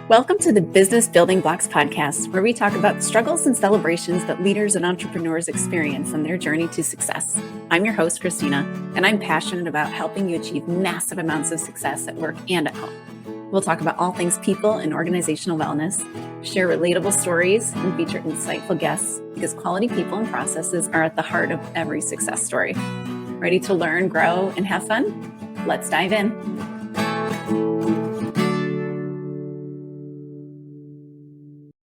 Welcome to the Business Building Blocks podcast, where we talk about struggles and celebrations that leaders and entrepreneurs experience on their journey to success. I'm your host, Kristina, and I'm passionate about helping you achieve massive amounts of success at work and at home. We'll talk about all things people and organizational wellness, share relatable stories, and feature insightful guests because quality people and processes are at the heart of every success story. Ready to learn, grow, and have fun? Let's dive in.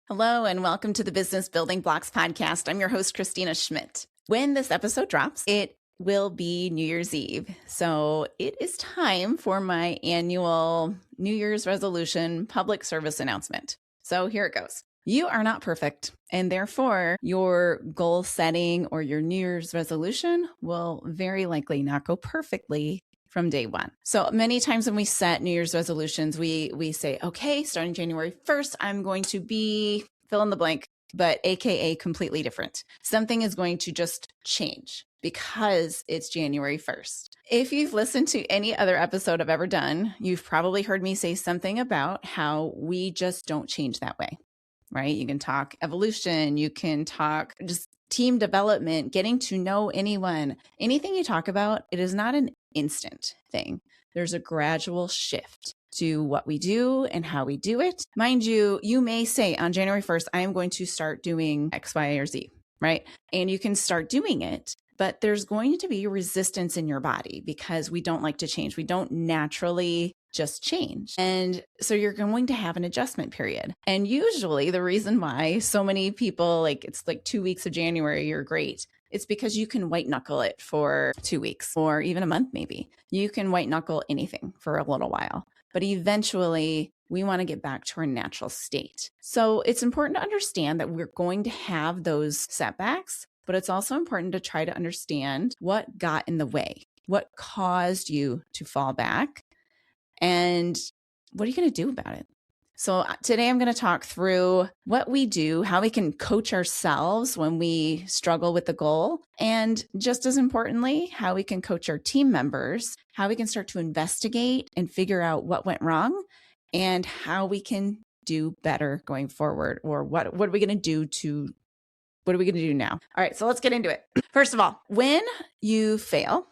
Hello, and welcome to the Business Building Blocks podcast. I'm your host, Kristina Schmitt. When this episode drops, it will be New Year's Eve. So it is time for my annual New Year's resolution public service announcement. So here it goes. You are not perfect, and therefore your goal setting or your New Year's resolution will very likely not go perfectly from day one. So many times when we set New Year's resolutions, we say, okay, starting January 1st, I'm going to be fill in the blank, but AKA completely different. Something is going to just change because it's January 1st. If you've listened to any other episode I've ever done, you've probably heard me say something about how we just don't change that way, right? You can talk evolution, you can talk just team development, getting to know anyone. Anything you talk about, it is not an instant thing. There's a gradual shift to what we do and how we do it. Mind you, you may say on January 1st, I am going to start doing X, Y, or Z, right? And you can start doing it, but there's going to be resistance in your body because we don't like to change. We don't naturally just change. And so you're going to have an adjustment period. And usually the reason why so many people, it's like 2 weeks of January, you're great. It's because you can white knuckle it for 2 weeks or even a month, maybe. You can white knuckle anything for a little while, but eventually we want to get back to our natural state. So it's important to understand that we're going to have those setbacks, but it's also important to try to understand what got in the way, what caused you to fall back, and what are you going to do about it? So today I'm going to talk through what we do, how we can coach ourselves when we struggle with the goal, and just as importantly, how we can coach our team members, how we can start to investigate and figure out what went wrong, and how we can do better going forward, or what are we going to do now? All right, so let's get into it. First of all, when you fail,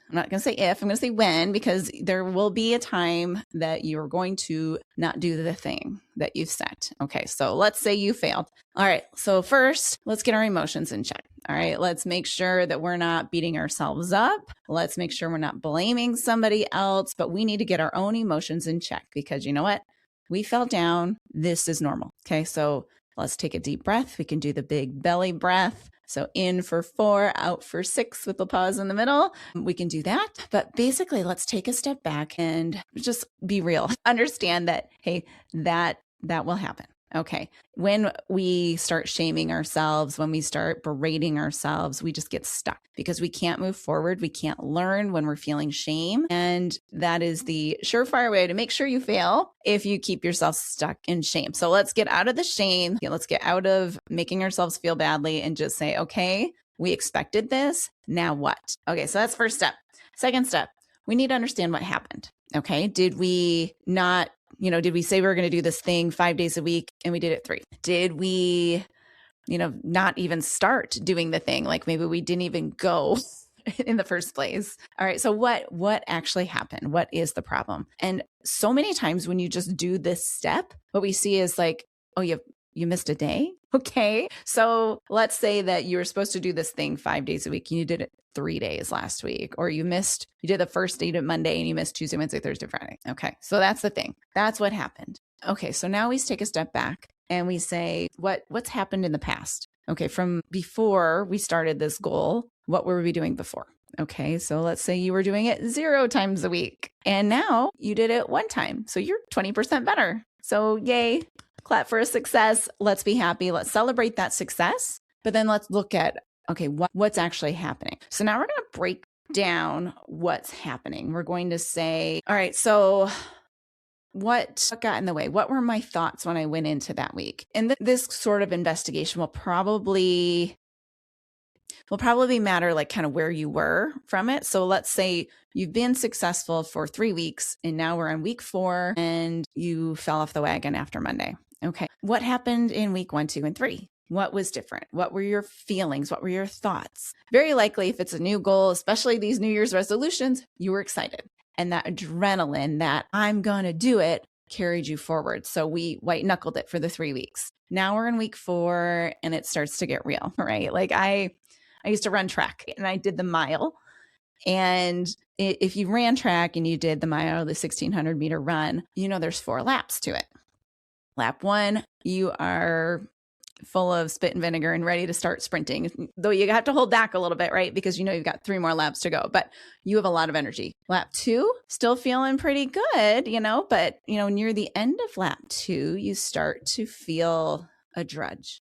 I'm not going to say if, I'm going to say when, because there will be a time that you're going to not do the thing that you've set. Okay, so let's say you failed. All right, so first, let's get our emotions in check. All right, let's make sure that we're not beating ourselves up. Let's make sure we're not blaming somebody else, but we need to get our own emotions in check because you know what? We fell down. This is normal. Okay, so let's take a deep breath. We can do the big belly breath. So in for 4, out for 6 with a pause in the middle. We can do that. But basically, let's take a step back and just be real. Understand that, hey, that will happen. Okay. When we start shaming ourselves, when we start berating ourselves, we just get stuck because we can't move forward. We can't learn when we're feeling shame. And that is the surefire way to make sure you fail if you keep yourself stuck in shame. So let's get out of the shame. Let's get out of making ourselves feel badly and just say, okay, we expected this. Now what? Okay. So that's first step. Second step, we need to understand what happened. Okay. Did we say we were going to do this thing 5 days a week and we did it 3? Did we, not even start doing the thing? Like maybe we didn't even go in the first place. All right. So what actually happened? What is the problem? And so many times when you just do this step, what we see is like, oh, you missed a day. Okay. So let's say that you were supposed to do this thing 5 days a week and you did it 3 days last week, or you did the first day to Monday and you missed Tuesday, Wednesday, Thursday, Friday. Okay. So that's the thing. That's what happened. Okay. So now we take a step back and we say, what's happened in the past? Okay. From before we started this goal, what were we doing before? Okay. So let's say you were doing it 0 times a week and now you did it 1 time. So you're 20% better. So yay. Clap for a success. Let's be happy. Let's celebrate that success. But then let's look at, okay, what's actually happening? So now we're going to break down what's happening. We're going to say, all right, so what got in the way? What were my thoughts when I went into that week? And this sort of investigation will probably will probably matter like kind of where you were from it. So let's say you've been successful for 3 weeks and now we're on week 4 and you fell off the wagon after Monday. Okay. What happened in week 1, 2, and 3? What was different? What were your feelings? What were your thoughts? Very likely, if it's a new goal, especially these New Year's resolutions, you were excited. And that adrenaline, that I'm going to do it, carried you forward. So we white knuckled it for the 3 weeks. Now we're in week 4 and it starts to get real, right? Like I used to run track and I did the mile. And if you ran track and you did the mile, the 1600 meter run, there's 4 laps to it. Lap 1, you are full of spit and vinegar and ready to start sprinting, though you have to hold back a little bit, right? Because you've got 3 more laps to go, but you have a lot of energy. Lap 2, still feeling pretty good, but near the end of lap 2, you start to feel a drudge.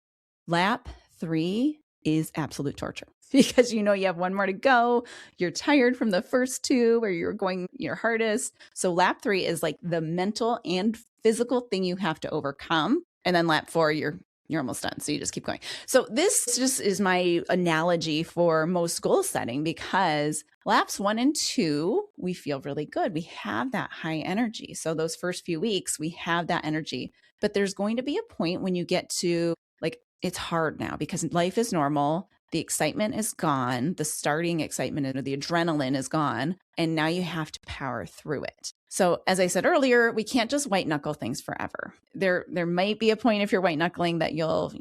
Lap 3 is absolute torture because you have 1 more to go. You're tired from the first 2 where you're going your hardest. So lap 3 is like the mental and physical thing you have to overcome. And then lap 4, you're almost done. So you just keep going. So this just is my analogy for most goal setting, because laps 1 and 2, we feel really good. We have that high energy. So those first few weeks, we have that energy. But there's going to be a point when you get to it's hard now because life is normal. The excitement is gone. The starting excitement and the adrenaline is gone. And now you have to power through it. So as I said earlier, we can't just white knuckle things forever. There might be a point if you're white knuckling that you'll,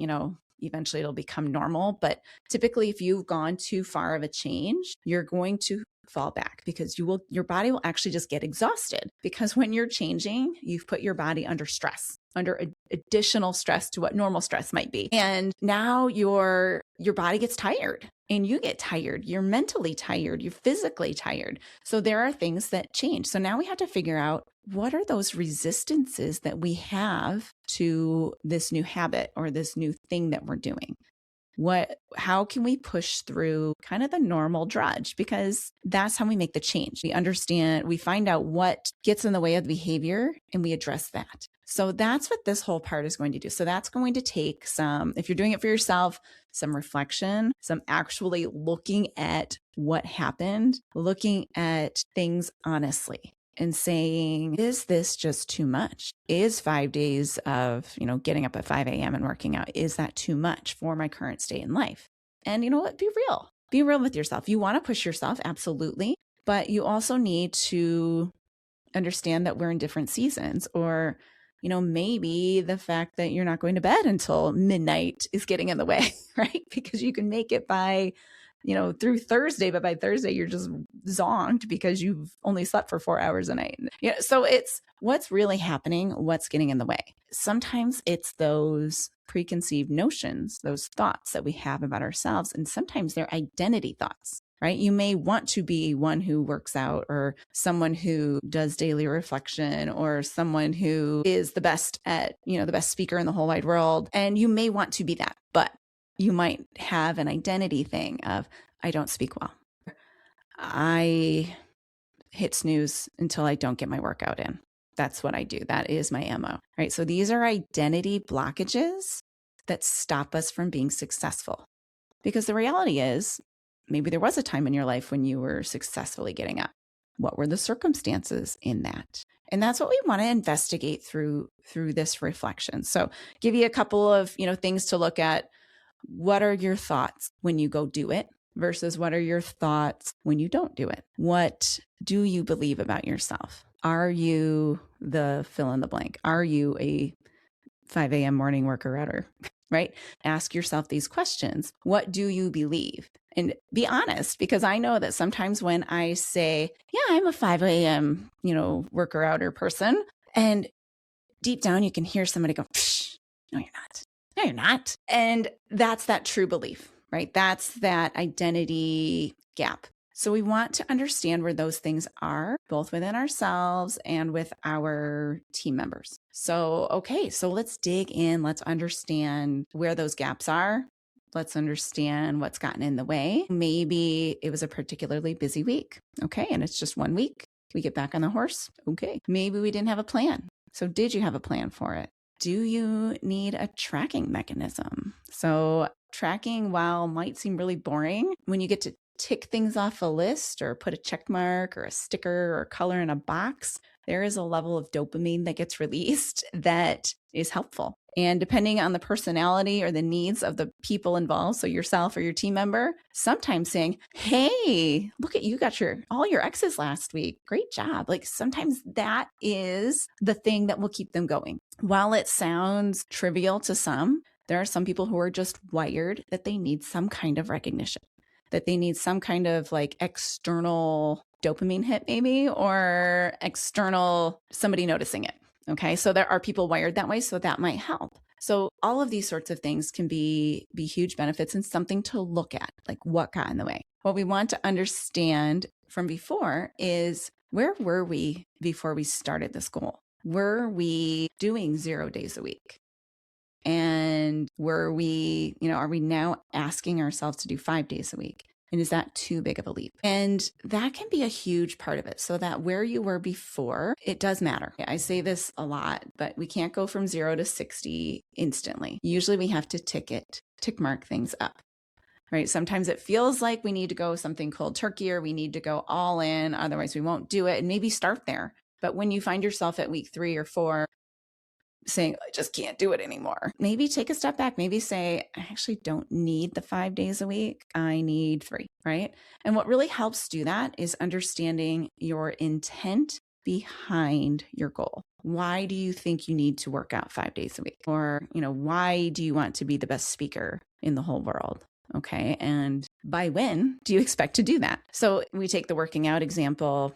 eventually it'll become normal. But typically if you've gone too far of a change, you're going to fall back because your body will actually just get exhausted, because when you're changing, you've put your body under stress, under additional stress to what normal stress might be. And now your body gets tired and you get tired. You're mentally tired. You're physically tired. So there are things that change. So now we have to figure out, what are those resistances that we have to this new habit or this new thing that we're doing? How can we push through kind of the normal drudge? Because that's how we make the change. We find out what gets in the way of the behavior and we address that. So that's what this whole part is going to do. So that's going to take if you're doing it for yourself, some reflection, some actually looking at what happened, looking at things honestly and saying, is this just too much? Is 5 days of, getting up at 5 a.m. and working out, is that too much for my current state in life? And you know what? Be real. Be real with yourself. You want to push yourself, absolutely. But you also need to understand that we're in different seasons, or maybe the fact that you're not going to bed until midnight is getting in the way, right? Because you can make it by, through Thursday, but by Thursday, you're just zonked because you've only slept for 4 hours a night. So it's what's really happening, what's getting in the way. Sometimes it's those preconceived notions, those thoughts that we have about ourselves. And sometimes they're identity thoughts, right? You may want to be one who works out, or someone who does daily reflection, or someone who is the best at, the best speaker in the whole wide world. And you may want to be that, but you might have an identity thing of, I don't speak well. I hit snooze until I don't get my workout in. That's what I do. That is my MO, right? So these are identity blockages that stop us from being successful. Because the reality is, maybe there was a time in your life when you were successfully getting up. What were the circumstances in that? And that's what we want to investigate through this reflection. So give you a couple of, things to look at. What are your thoughts when you go do it versus what are your thoughts when you don't do it? What do you believe about yourself? Are you the fill in the blank? Are you a 5 a.m. morning worker-outer, right? Ask yourself these questions. What do you believe? And be honest, because I know that sometimes when I say, yeah, I'm a 5 a.m., worker-outer person, and deep down you can hear somebody go, no, you're not. No, you're not. And that's that true belief, right? That's that identity gap. So we want to understand where those things are, both within ourselves and with our team members. So let's dig in. Let's understand where those gaps are. Let's understand what's gotten in the way. Maybe it was a particularly busy week. Okay. And it's just 1 week. We get back on the horse. Okay. Maybe we didn't have a plan. So did you have a plan for it? Do you need a tracking mechanism? So tracking, while might seem really boring, when you get to tick things off a list or put a check mark or a sticker or color in a box, there is a level of dopamine that gets released that is helpful. And depending on the personality or the needs of the people involved, so yourself or your team member, sometimes saying, hey, look at you got all your X's last week. Great job. Like sometimes that is the thing that will keep them going. While it sounds trivial to some, there are some people who are just wired that they need some kind of recognition, that they need some kind of like external dopamine hit maybe, or external somebody noticing it. Okay. So there are people wired that way. So that might help. So all of these sorts of things can be huge benefits and something to look at, like what got in the way. What we want to understand from before is, where were we before we started this goal? Were we doing 0 days a week? And were we, are we now asking ourselves to do 5 days a week? And is that too big of a leap? And that can be a huge part of it. So that where you were before, it does matter. I say this a lot, but we can't go from 0 to 60 instantly. Usually we have to tick mark things up, right? Sometimes it feels like we need to go something cold turkey, or we need to go all in. Otherwise we won't do it, and maybe start there. But when you find yourself at week 3 or 4, saying, I just can't do it anymore, maybe take a step back. Maybe say, I actually don't need the 5 days a week. I need 3, right? And what really helps do that is understanding your intent behind your goal. Why do you think you need to work out 5 days a week? Or, why do you want to be the best speaker in the whole world? Okay. And by when do you expect to do that? So we take the working out example.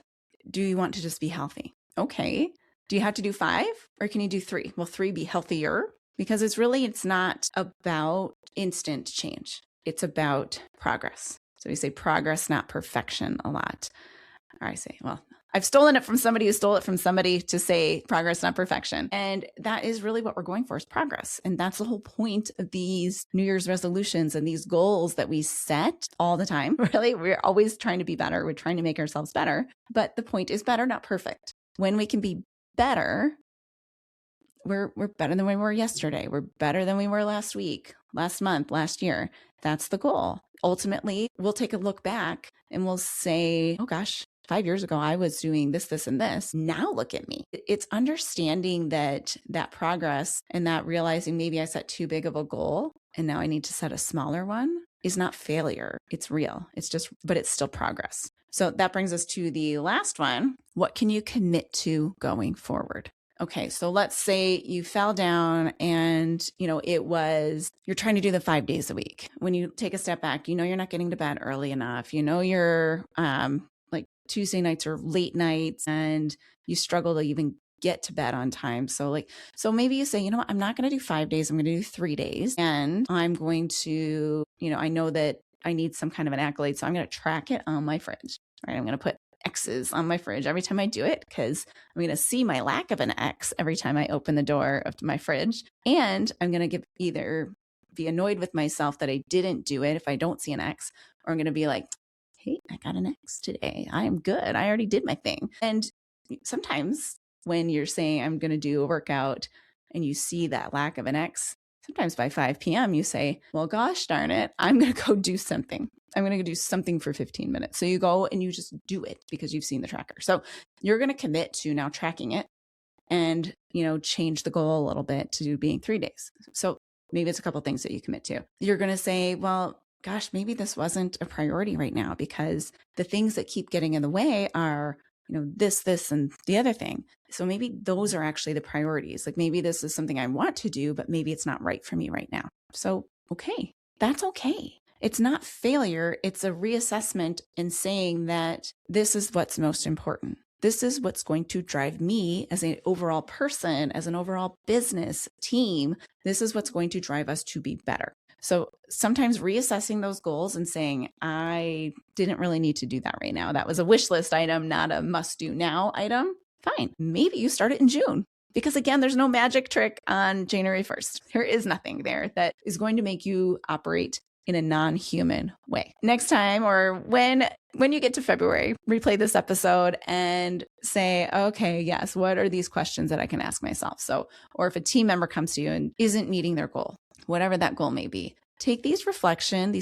Do you want to just be healthy? Okay. Do you have to do 5, or can you do 3? Will 3 be healthier? Because it's not about instant change. It's about progress. So we say progress, not perfection a lot. Or I say, well, I've stolen it from somebody who stole it from somebody to say progress, not perfection. And that is really what we're going for, is progress. And that's the whole point of these New Year's resolutions and these goals that we set all the time. Really, we're always trying to be better. We're trying to make ourselves better. But the point is better, not perfect. When we can be better, we're better than we were yesterday. We're better than we were last week, last month, last year. That's the goal. Ultimately, we'll take a look back and we'll say, oh gosh, 5 years ago, I was doing this, this, and this. Now look at me. It's understanding that progress, and that realizing maybe I set too big of a goal and now I need to set a smaller one, is not failure. It's real. But it's still progress. So that brings us to the last one. What can you commit to going forward? Okay, so let's say you fell down and, you're trying to do the 5 days a week. When you take a step back, you're not getting to bed early enough. You're like Tuesday nights are late nights and you struggle to even get to bed on time. So maybe you say, you know what, I'm not going to do 5 days. I'm going to do 3 days. And I'm going to, I know that I need some kind of an accolade. So I'm going to track it on my fridge, right? I'm going to put X's on my fridge every time I do it, because I'm going to see my lack of an X every time I open the door of my fridge. And I'm going to either be annoyed with myself that I didn't do it if I don't see an X, or I'm going to be like, hey, I got an X today. I am good. I already did my thing. And sometimes when you're saying I'm going to do a workout and you see that lack of an X, sometimes by 5 p.m. you say, well, gosh darn it, I'm going to go do something. I'm going to go do something for 15 minutes. So you go and you just do it because you've seen the tracker. So you're going to commit to now tracking it and, change the goal a little bit to being 3 days. So maybe it's a couple of things that you commit to. You're going to say, well, gosh, maybe this wasn't a priority right now because the things that keep getting in the way are, this, and the other thing. So maybe those are actually the priorities. Like maybe this is something I want to do, but maybe it's not right for me right now. So, okay, that's okay. It's not failure. It's a reassessment and saying that this is what's most important. This is what's going to drive me as an overall person, as an overall business team. This is what's going to drive us to be better. So sometimes reassessing those goals and saying, I didn't really need to do that right now. That was a wish list item, not a must do now item. Fine. Maybe you start it in June. Because again, there's no magic trick on January 1st. There is nothing there that is going to make you operate in a non-human way. Next time, or when you get to February, replay this episode and say, okay, yes, what are these questions that I can ask myself? So, or if a team member comes to you and isn't meeting their goal, whatever that goal may be, take these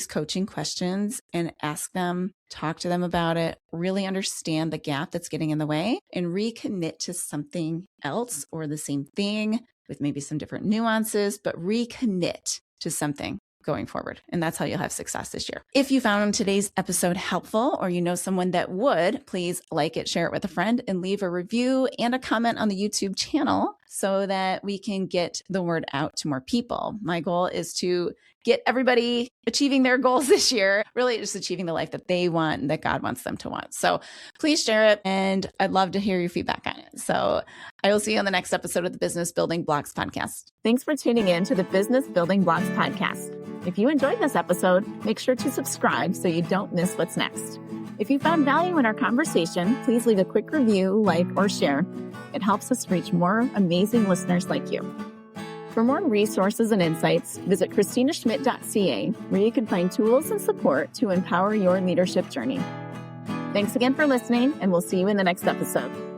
coaching questions and ask them, talk to them about it, really understand the gap that's getting in the way, and recommit to something else or the same thing with maybe some different nuances, but recommit to something going forward. And that's how you'll have success this year. If you found today's episode helpful, or you know someone that would, please like it, share it with a friend, and leave a review and a comment on the YouTube channel so that we can get the word out to more people. My goal is to get everybody achieving their goals this year, really just achieving the life that they want and that God wants them to want. So please share it, and I'd love to hear your feedback on it. So I will see you on the next episode of the Business Building Blocks podcast. Thanks for tuning in to the Business Building Blocks podcast. If you enjoyed this episode, make sure to subscribe so you don't miss what's next. If you found value in our conversation, please leave a quick review, like, or share. It helps us reach more amazing listeners like you. For more resources and insights, visit KristinaSchmitt.ca, where you can find tools and support to empower your leadership journey. Thanks again for listening, and we'll see you in the next episode.